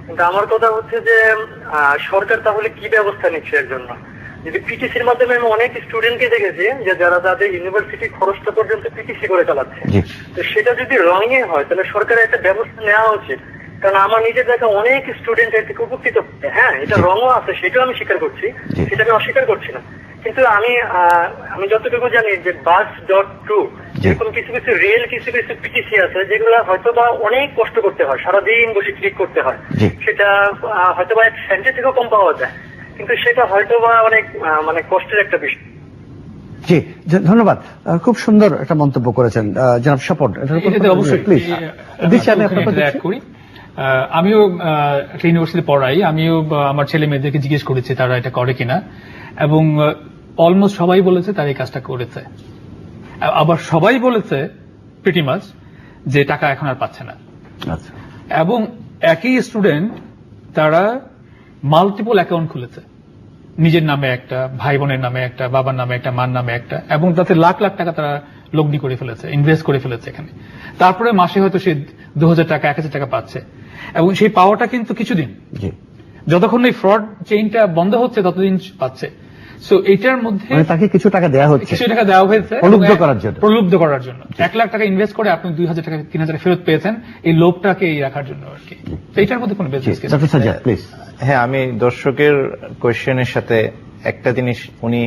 কিন্তু আমার কথা হচ্ছে যে সরকার তাহলে কি ব্যবস্থা নিচ্ছে এর জন্য? যদি পিটিসির মাধ্যমে আমি অনেক স্টুডেন্টকে দেখেছি যে যারা তাদের ইউনিভার্সিটি খরচটা পর্যন্ত পিটিসি করে চালাচ্ছে, তো সেটা যদি রঙে হয় তাহলে সরকারের একটা ব্যবস্থা নেওয়া উচিত। কারণ আমার নিজের দেখা অনেক স্টুডেন্ট এর থেকে উপকৃত। হ্যাঁ, এটা রঙও আছে, সেটাও আমি স্বীকার করছি, সেটা আমি অস্বীকার করছি না। কিন্তু আমি যতটুকু জানি যে বাস.টু যেরকম কিছু কিছু রেল কিছু কিছু পিটিসি আছে যেগুলো হয়তো বা অনেক কষ্ট করতে হয়, সারাদিন বসে ক্লিক করতে হয়, সেটা হয়তো বা 1 সেন্টের থেকেও কম পাওয়া যায়, কিন্তু সেটা হয়তো বা অনেক মানে কষ্টের একটা বিষয়। জি, ধন্যবাদ। খুব সুন্দর একটা মন্তব্য করেছেন জনাব স্বপন। অবশ্যই প্লিজ করি। আমিও একটা ইউনিভার্সিটি পড়াই, আমিও আমার ছেলে মেয়েদেরকে জিজ্ঞেস করেছি তারা এটা করে কিনা, এবং অলমোস্ট সবাই বলেছে তারা এই কাজটা করেছে। আবার সবাই বলেছে প্রিটি মাচ যে টাকা এখন আর পাচ্ছে না। এবং একই স্টুডেন্ট তারা মাল্টিপল অ্যাকাউন্ট খুলেছে, নিজের নামে একটা, ভাই বোনের নামে একটা, বাবার নামে একটা, মার নামে একটা, এবং তাতে লাখ লাখ টাকা তারা লগ্নি করে ফেলেছে, ইনভেস্ট করে ফেলেছে এখানে। তারপরে মাসে হয়তো সে 2000 টাকা 1000 টাকা পাচ্ছে, এবং সেই পাওয়াটা কিন্তু কিছুদিন, যতক্ষণ এই ফ্রড চেইনটা বন্ধ হচ্ছে ততদিন পাচ্ছে। সো এটার মধ্যে তাকে কিছু টাকা দেওয়া হচ্ছে, কিছু টাকা দেওয়া হয়েছে প্রলুব্ধ করার জন্য। 1 লাখ টাকা ইনভেস্ট করে আপনি 2000 টাকা 3000 ফেরত পেয়েছেন, এই লোভটাকে রাখার জন্য আর কি। এইটার মধ্যে কোনো বেসিস প্লিজ। হ্যাঁ, আমি দর্শকের কোয়েশ্চেনের সাথে একটা জিনিস উনি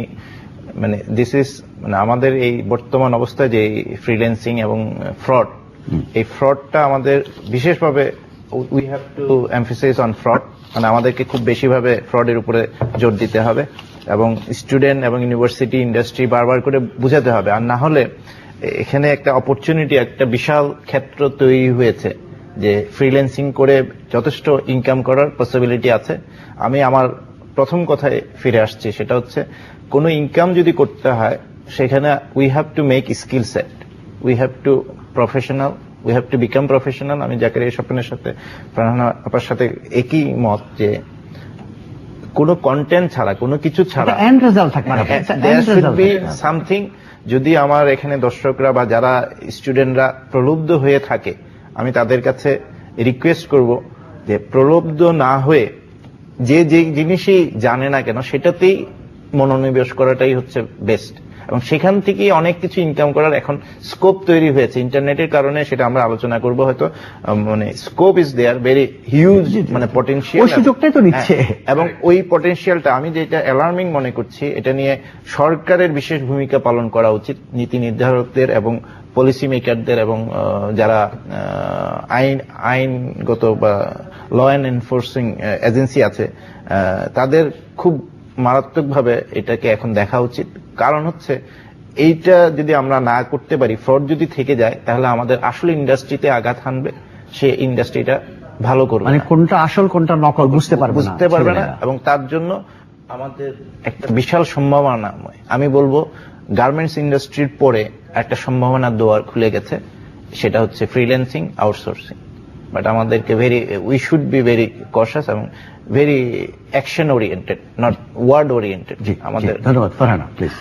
মানে দিস ইজ মানে আমাদের এই বর্তমান অবস্থায় যে ফ্রিল্যান্সিং এবং ফ্রড, এই ফ্রডটা আমাদের বিশেষভাবে we have to emphasise on fraud, মানে আমাদেরকে খুব বেশিভাবে ফ্রডের উপরে জোর দিতে হবে, এবং স্টুডেন্ট এবং ইউনিভার্সিটি ইন্ডাস্ট্রি বারবার করে বুঝাতে হবে। আর না হলে এখানে একটা অপরচুনিটি, একটা বিশাল ক্ষেত্র তৈরি হয়েছে যে ফ্রিল্যান্সিং করে যথেষ্ট ইনকাম করার পসিবিলিটি আছে। আমি আমার প্রথম কথায় ফিরে আসছি, সেটা হচ্ছে কোনো ইনকাম যদি করতে হয় সেখানে we have to make skill set, we have two professional, we have to become professional. আমি জাকারিয়া স্বপনের সাথে, ফারহানা আপার সাথে একই মত যে কোনো কন্টেন্ট ছাড়া, কোনো কিছু ছাড়া সামথিং। যদি আমার এখানে দর্শকরা বা যারা স্টুডেন্টরা প্রলুব্ধ হয়ে থাকে, আমি তাদের কাছে রিকোয়েস্ট করব যে প্রলুব্ধ না হয়ে যে যে জিনিসই জানে না কেন সেটাতেই মনোনিবেশ করাটাই হচ্ছে বেস্ট, এবং সেখান থেকে অনেক কিছু ইনকাম করার এখন স্কোপ তৈরি হয়েছে ইন্টারনেটের কারণে। সেটা আমরা আলোচনা করব হয়তো, মানে scope is there very huge, মানে পটেনশিয়াল, সুযোগটাই তো নিচ্ছে। এবং ওই পটেনশিয়ালটা আমি যেটা অ্যালার্মিং মনে করছি, এটা নিয়ে সরকারের বিশেষ ভূমিকা পালন করা উচিত, নীতি নির্ধারকদের এবং পলিসি মেকারদের, এবং যারা আইনগত বা ল অ্যান্ড এনফোর্সিং এজেন্সি আছে তাদের খুব মারাত্মকভাবে এটাকে এখন দেখা উচিত। কারণ হচ্ছে এইটা যদি আমরা না করতে পারি, ফ্রড যদি থেকে যায়, তাহলে আমাদের আসল ইন্ডাস্ট্রিতে আঘাত হানবে, সে ইন্ডাস্ট্রিটা ভালো করবে, মানে কোনটা আসল কোনটা নকল বুঝতে পারবে না। এবং তার জন্য আমাদের একটা বিশাল সম্ভাবনা, আমি বলবো গার্মেন্টস ইন্ডাস্ট্রির পরে একটা সম্ভাবনার দুয়ার খুলে গেছে, সেটা হচ্ছে ফ্রিল্যান্সিং, আউটসোর্সিং। বাট আমাদেরকে we should be very cautious এবং very action oriented, not word oriented. আমাদের ধন্যবাদ। ফারহানা প্লিজ।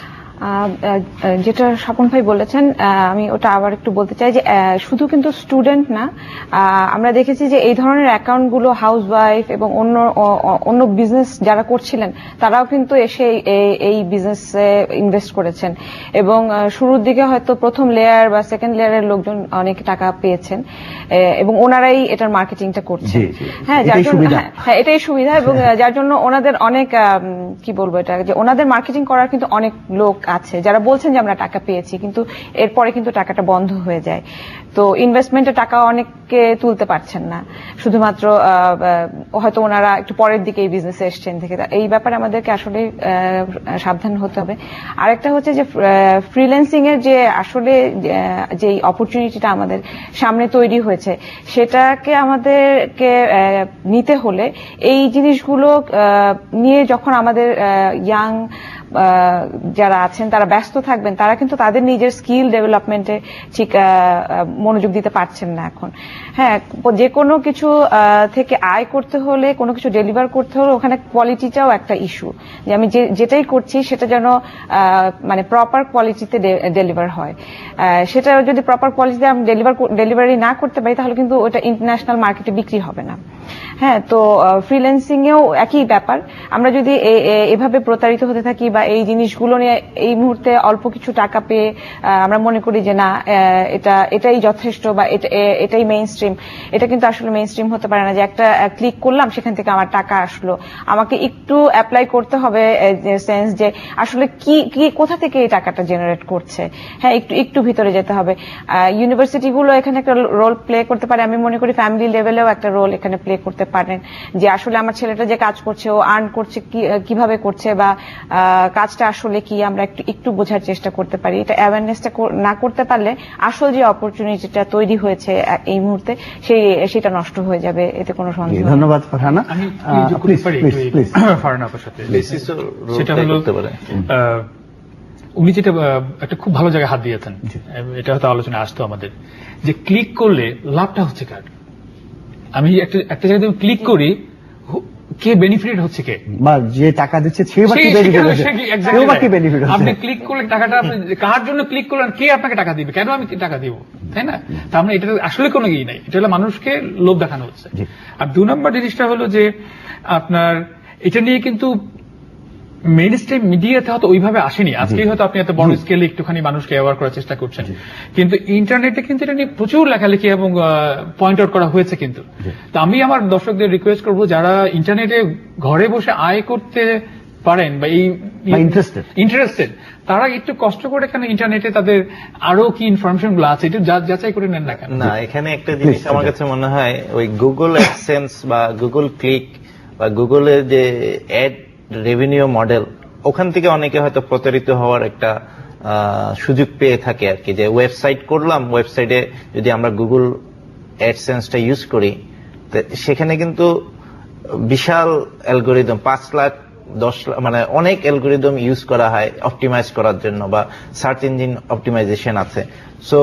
যেটা স্বপন ভাই বলেছেন আমি ওটা আবার একটু বলতে চাই যে শুধু কিন্তু স্টুডেন্ট না, আমরা দেখেছি যে এই ধরনের অ্যাকাউন্টগুলো হাউসওয়াইফ এবং অন্য বিজনেস যারা করছিলেন তারাও কিন্তু এসে এই বিজনেসে ইনভেস্ট করেছেন, এবং শুরুর দিকে হয়তো প্রথম লেয়ার বা সেকেন্ড লেয়ারের লোকজন অনেক টাকা পেয়েছেন, এবং ওনারাই এটার মার্কেটিংটা করছেন। হ্যাঁ, যার জন্য হ্যাঁ এটাই সুবিধা, এবং যার জন্য ওনাদের অনেক কি বলবো এটা, যে ওনাদের মার্কেটিং করার কিন্তু অনেক লোক আছে যারা বলছেন যে আমরা টাকা পেয়েছি, কিন্তু এরপরে কিন্তু টাকাটা বন্ধ হয়ে যায়। তো ইনভেস্টমেন্টের টাকা অনেককে তুলতে পারছেন না, শুধুমাত্র হয়তো ওনারা একটু পরের দিকে এই বিজনেসে এসছেন থেকে। এই ব্যাপারে আমাদেরকে আসলে সাবধান হতে হবে। আরেকটা হচ্ছে যে ফ্রিল্যান্সিং এর যে আসলে যে অপরচুনিটিটা আমাদের সামনে তৈরি হয়েছে, সেটাকে আমাদেরকে নিতে হলে এই জিনিসগুলো নিয়ে যখন আমাদের ইয়াং যারা আছেন তারা ব্যস্ত থাকবেন, তারা কিন্তু তাদের নিজের স্কিল ডেভেলপমেন্টে ঠিক মনোযোগ দিতে পারছেন না এখন। হ্যাঁ, যে কোনো কিছু থেকে আয় করতে হলে, কোনো কিছু ডেলিভার করতে হলে ওখানে কোয়ালিটিটাও একটা ইস্যু, যে আমি যেটাই করছি সেটা যেন মানে প্রপার কোয়ালিটিতে ডেলিভার হয়। সেটা যদি প্রপার কোয়ালিটিতে আমি ডেলিভারি না করতে পারি তাহলে কিন্তু ওটা ইন্টারন্যাশনাল মার্কেটে বিক্রি হবে না। হ্যাঁ, তো ফ্রিল্যান্সিং এও একই ব্যাপার। আমরা যদি এভাবে প্রতারিত হতে থাকি বা এই জিনিসগুলো নিয়ে এই মুহূর্তে অল্প কিছু টাকা পেয়ে আমরা মনে করি যে না এটাই যথেষ্ট বা এটাই মেইন স্ট্রিম, এটা কিন্তু আসলে মেইন স্ট্রিম হতে পারে না। যে একটা ক্লিক করলাম সেখান থেকে আমার টাকা আসলো, আমাকে একটু অ্যাপ্লাই করতে হবে সেন্স যে আসলে কি কোথা থেকে এই টাকাটা জেনারেট করছে। হ্যাঁ, একটু ভিতরে যেতে হবে। ইউনিভার্সিটি গুলো এখানে একটা রোল প্লে করতে পারে। আমি মনে করি ফ্যামিলি লেভেলেও একটা রোল এখানে প্লে করতে পারেন, যে আসলে আমার ছেলেটা যে কাজ করছে ও আর্ন করছে কিভাবে করছে বা কাজটা আসলে কি, আমরা একটু বোঝার চেষ্টা করতে পারি। এটা অ্যাওয়ারনেসটা না করতে পারলে আসল যে অপরচুনিটিটা তৈরি হয়েছে এই মুহূর্তে সেটা নষ্ট হয়ে যাবে, এতে কোনো সন্দেহ নেই। ধন্যবাদ ফারহানা। আমি যোগ করতে পারি ফারহানা আপার সাথে। সেটা হলো উনি যেটা একটা খুব ভালো জায়গায় হাত দিয়েছেন, এটা হয়তো আলোচনায় আসতো আমাদের, যে ক্লিক করলে লাভটা হচ্ছে কার। আমি একটা জায়গায় ক্লিক করি, কে বেনিফিট হচ্ছে, কে বা যে টাকা দিচ্ছে সে বা কি বেনিফিট হচ্ছে। আপনি ক্লিক করলে টাকাটা আপনি কার জন্য ক্লিক করলেন, কে আপনাকে টাকা দিবে, কেন আমি টাকা দিব, তাই না? তার মানে এটা আসলে কোনো ইয়ে নাই, এটা হলো মানুষকে লোভ দেখানো হচ্ছে। আর 2 নম্বর জিনিসটা হলো যে আপনার এটা নিয়ে কিন্তু মেইন স্ট্রিম মিডিয়াতে হয়তো ওইভাবে আসেনি। আজকেই হয়তো আপনি এত বড় স্কেলে একটুখানি মানুষকে অ্যাওয়ার করার চেষ্টা করছেন, কিন্তু ইন্টারনেটে কিন্তু এটা নিয়ে প্রচুর লেখালেখি এবং পয়েন্ট আউট করা হয়েছে। কিন্তু তো আমি আমার দর্শকদের রিকোয়েস্ট করবো, যারা ইন্টারনেটে ঘরে বসে আয় করতে পারেন বা এই ইন্টারেস্টেড, তারা একটু কষ্ট করে এখানে ইন্টারনেটে তাদের আরো কি ইনফরমেশন গুলো আছে একটু যাচাই করে নেন না কেন। না, এখানে একটা জিনিস আমার কাছে মনে হয়, ওই গুগল অ্যাডসেন্স বা গুগল ক্লিক বা গুগলের যে অ্যাড রেভিনিউ মডেল, ওখান থেকে অনেকে হয়তো প্রতারিত হওয়ার একটা সুযোগ পেয়ে থাকে আর কি। যে ওয়েবসাইট করলাম, ওয়েবসাইটে যদি আমরা গুগল অ্যাডসেন্সটা ইউজ করি, সেখানে কিন্তু বিশাল অ্যালগোরিদম 5 লাখ 10 লাখ মানে অনেক অ্যালগোরিদম ইউজ করা হয় অপটিমাইজ করার জন্য, বা সার্চ ইঞ্জিন অপটিমাইজেশন আছে। সো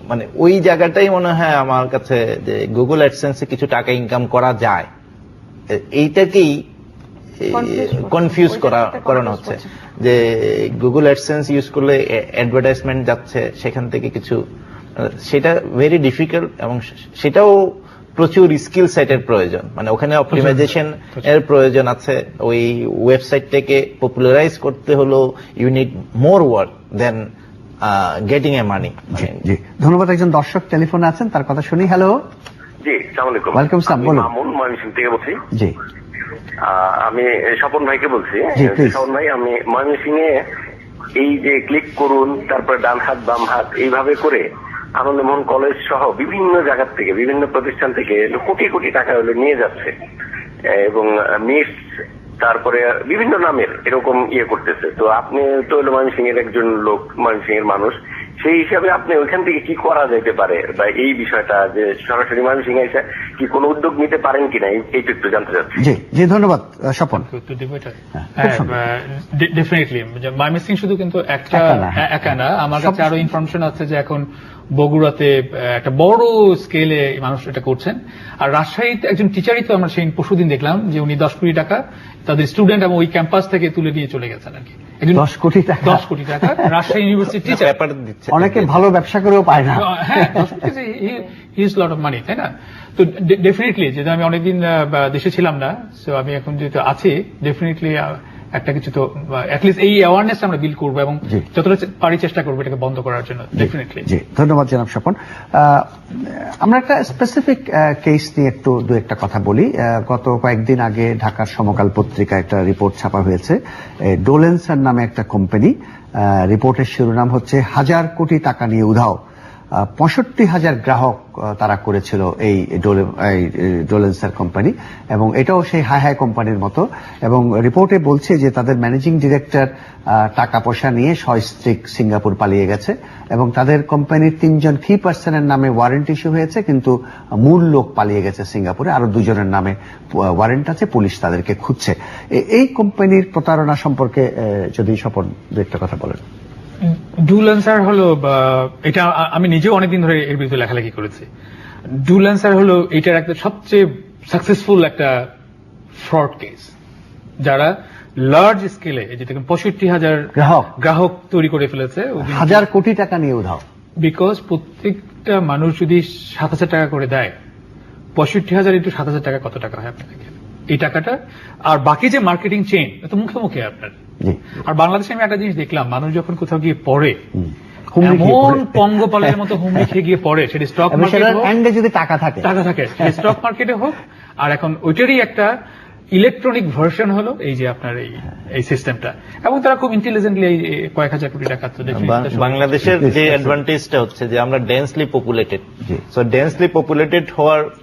মানে ওই জায়গাটাই মনে হয় আমার কাছে যে গুগল অ্যাডসেন্সে কিছু টাকা ইনকাম করা যায়, এইটাকেই কনফিউজ করানো হচ্ছে। যে গুগল অ্যাডসেন্স ইউজ করলে অ্যাডভার্টাইজমেন্ট যাচ্ছে, সেখান থেকে কিছু, সেটা ভেরি ডিফিকাল্ট এবং সেটাও প্রচুর স্কিল সেটের প্রয়োজন। মানে ওখানে অপটিমাইজেশন এর প্রয়োজন আছে। ওই ওয়েবসাইটটাকে পপুলারাইজ করতে হলো you need more work than getting a money. জি, ধন্যবাদ। একজন দর্শক টেলিফোনে আছেন, তার কথা শুনি। হ্যালো। জি, আসসালামু আলাইকুম। ওয়ালাইকুম আসসালাম, বলুন। মামুন ময়মনসিংহ থেকে বলছি। জি, আমি স্বপন ভাইকে বলছি। জি, প্লিজ। স্বপন ভাই, আমি ময়মনসিংহে এই যে ক্লিক করুন, তারপর ডান হাত বাম হাত এইভাবে করে আনন্দমোহন কলেজ সহ বিভিন্ন জায়গা থেকে, বিভিন্ন প্রতিষ্ঠান থেকে কোটি কোটি টাকা হলো নিয়ে যাচ্ছে, এবং মিটস তারপরে বিভিন্ন নামের এরকম ইয়ে করতেছে। তো আপনি তো হলো ময়মনসিংহের একজন লোক, ময়মনসিংহের মানুষ, সেই হিসাবে আপনি ওইখান থেকে কি করা যেতে পারে, বা এই বিষয়টা যে সরাসরি ময়মনসিংহে এসে কি কোনো উদ্যোগ নিতে পারেন কিনা, এইটা একটু জানতে চাচ্ছি। জি জি, ধন্যবাদ স্বপন। ডেফিনেটলি ময়মনসিংহ শুধু কিন্তু একা না, আমার কাছে আরো ইনফরমেশন আছে যে এখন বগুড়াতে একটা বড় স্কেলে মানুষ এটা করছেন। আর রাজশাহীতে একজন টিচারই তো আমরা সেই পরশুদিন দেখলাম যে উনি 10 কোটি টাকা তাদের স্টুডেন্ট এবং ওই ক্যাম্পাস থেকে তুলে নিয়ে চলে গেছেন আর কি। 10 কোটি টাকা, 10 কোটি টাকা রাজশাহী ইউনিভার্সিটি টিচার দিচ্ছে। অনেকে ভালো ব্যবসা করেও পায় না। হ্যাঁ, 10 কোটি হিউজ লট অফ মানি, তাই না? তো ডেফিনেটলি, যেটা আমি অনেকদিন দেশে ছিলাম না, সো আমি এখন যেহেতু আছি, ডেফিনেটলি একটা কিছু তো অ্যাটলিস্ট এই অ্যাওয়ারনেস আমরা বিল্ড করবো এবং যতটা পারি চেষ্টা করবো এটাকে বন্ধ করার জন্য। ডেফিনেটলি। জি, ধন্যবাদ জনাব স্বপন। আমরা একটা স্পেসিফিক কেস নিয়ে একটু দু একটা কথা বলি। গত কয়েকদিন আগে ঢাকার সমকাল পত্রিকায় একটা রিপোর্ট ছাপা হয়েছে। ডোলেন্সার নামে একটা কোম্পানি, রিপোর্টের শিরোনাম হচ্ছে 1000 কোটি টাকা নিয়ে উধাও। 65,000 গ্রাহক তারা করেছিল এই ডোলেন্সার কোম্পানি, এবং এটাও সেই হাই কোম্পানির মতো। এবং রিপোর্টে বলছে যে তাদের ম্যানেজিং ডিরেক্টর টাকা পয়সা নিয়ে সস্ত্রীক সিঙ্গাপুর পালিয়ে গেছে, এবং তাদের কোম্পানির 3 জন কি পার্সনের নামে ওয়ারেন্ট ইস্যু হয়েছে, কিন্তু মূল লোক পালিয়ে গেছে সিঙ্গাপুরে। আরো 2 জনের নামে ওয়ারেন্ট আছে, পুলিশ তাদেরকে খুঁজছে। এই কোম্পানির প্রতারণা সম্পর্কে যদি স্বপন দু একটা কথা বলেন। ডুলেন্সার হলো, এটা আমি নিজেও অনেকদিন ধরে এর বিরুদ্ধে লেখালেখি করেছি। ডুলেন্সার হলো এটার একটা সবচেয়ে সাকসেসফুল একটা ফ্রড কেস, যারা লার্জ স্কেলে যে দেখুন 65,000 গ্রাহক তৈরি করে ফেলেছে, 1000 কোটি টাকা নিয়ে উধাও। বিকজ প্রত্যেকটা মানুষ যদি 7,000 টাকা করে দেয়, 65,000 ইন্টু 7,000 টাকা কত টাকা হয় আপনি দেখেন এই টাকাটা। আর বাকি যে মার্কেটিং চেইন তো মুখে মুখে আপনার। জি। আর বাংলাদেশে আমি একটা জিনিস দেখলাম, মানুষ যখন কোথাও গিয়ে পড়ে হুমড়ি খেয়ে এমন পড়ে। পঙ্গপালের মতো হুমড়ি খেয়ে গিয়ে পড়ে, সেটা স্টক এবং মার্কেট সেটার হোক, এন্ডে যদি টাকা থাকে স্টক মার্কেটে হোক, আর এখন ওইটারই একটা ইলেকট্রনিক ভার্সন হলো এই যে আপনার এই সিস্টেমটা। এবং তারা খুব ইন্টেলিজেন্টলি কয়েক হাজার কোটি টাকা তো দেখুন বাংলাদেশের যে অ্যাডভান্টেজটা হচ্ছে যে আমরা densely populated, so densely populated হওয়ার